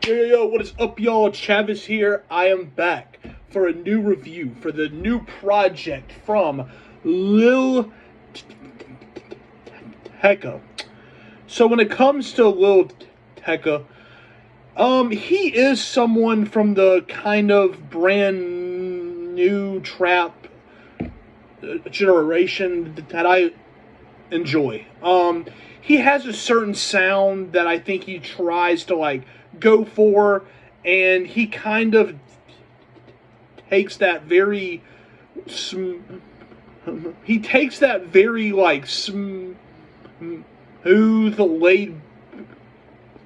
Yo, what is up, y'all? Travis here. I am back for a new review for the new project from Lil Tecca. So when it comes to Lil Tecca, he is someone from the kind of brand new trap generation that I enjoy. He has a certain sound that I think he tries to go for, and he kind of takes that very smooth laid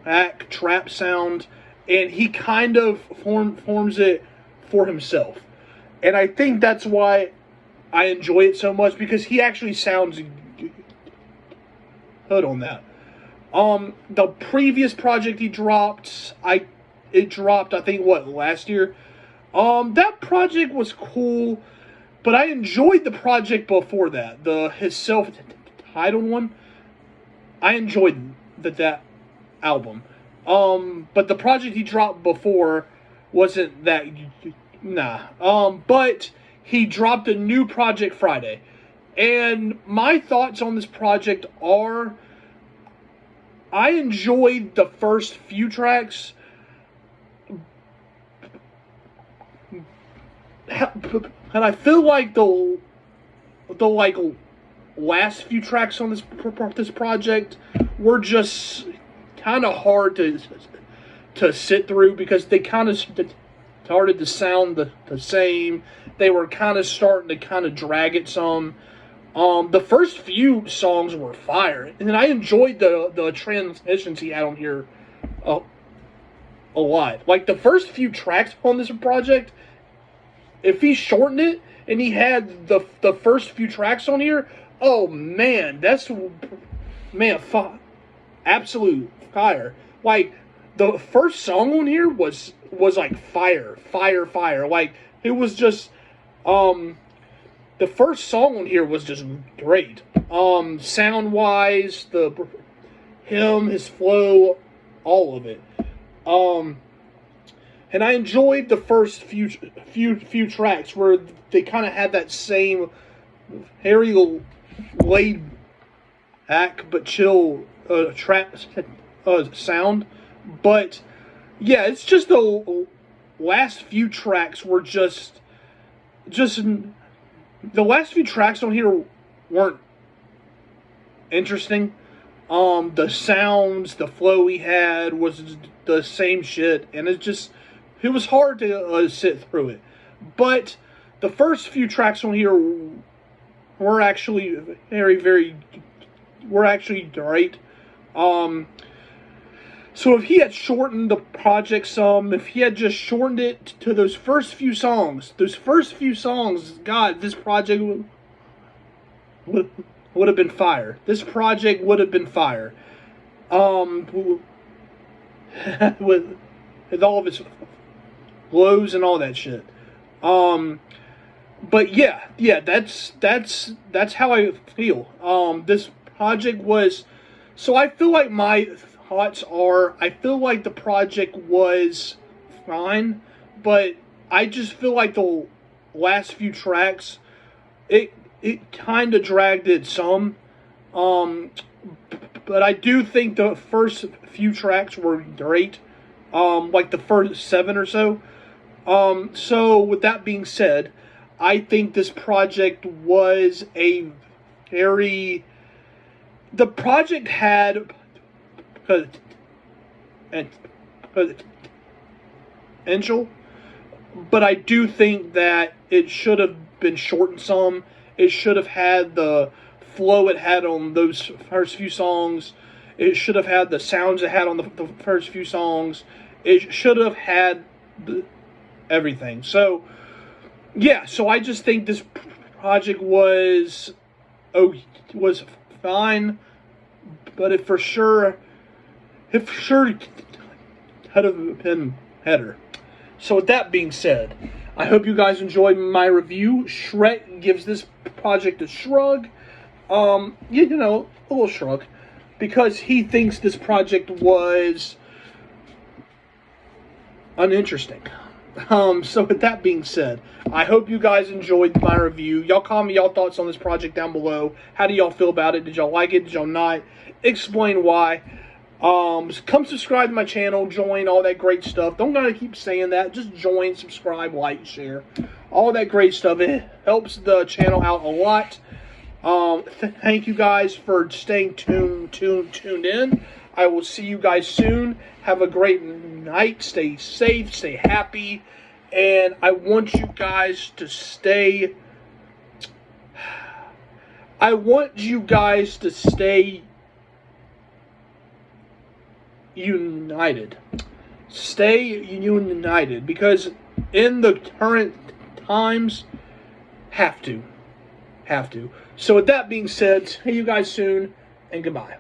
back trap sound, and he kind of forms it for himself. And I think that's why I enjoy it so much, because he actually sounds good on that. The previous project he dropped, it dropped, I think, last year. That project was cool, but I enjoyed the project before that, his self-titled one. I enjoyed that album. But the project he dropped before wasn't that, but he dropped a new project Friday. And my thoughts on this project are, I enjoyed the first few tracks, and I feel like the last few tracks on this project were just kind of hard to sit through, because they kind of started to sound the same. They were kind of starting to kind of drag it some. The first few songs were fire, and I enjoyed the transitions he had on here a lot. Like, the first few tracks on this project, if he shortened it and he had the first few tracks on here, oh man, absolute fire. Like, the first song on here was like fire. Like, it was just the first song on here was just great. Sound wise, his flow, all of it. And I enjoyed the first few tracks where they kind of had that same very laid back but chill trap sound. But yeah, it's just the last few tracks were just the last few tracks on here weren't interesting. The sounds, the flow he had was the same shit, and it was hard to sit through it. But the first few tracks on here were actually great. So if he had shortened the project some, if he had just shortened it to those first few songs, God, this project would have been fire. This project would have been fire. With all of its flows and all that shit. But yeah, that's how I feel. This project was, so I feel like my thoughts are, I feel like the project was fine, but I just feel like the last few tracks, it kind of dragged it some. But I do think the first few tracks were great. Like the first 7 or so. So with that being said, I think this project was the project had potential, but I do think that it should have been shortened some. It should have had the flow it had on those first few songs. It should have had the sounds it had on the first few songs. It should have had everything. So, yeah. So I just think this project was fine, but it for sure had have been better. So with that being said, I hope you guys enjoyed my review. Shrek gives this project a shrug. A little shrug, because he thinks this project was uninteresting. So with that being said, I hope you guys enjoyed my review. Y'all comment y'all thoughts on this project down below. How do y'all feel about it? Did y'all like it? Did y'all not? Explain why. Come subscribe to my channel, join, all that great stuff. Don't gotta keep saying that. Just join, subscribe, like, share. All that great stuff. It helps the channel out a lot. Thank you guys for staying tuned in. I will see you guys soon. Have a great night. Stay safe. Stay happy. And I want you guys to stay... united. Stay united. Because in the current times, have to. So with that being said, see you guys soon, and goodbye.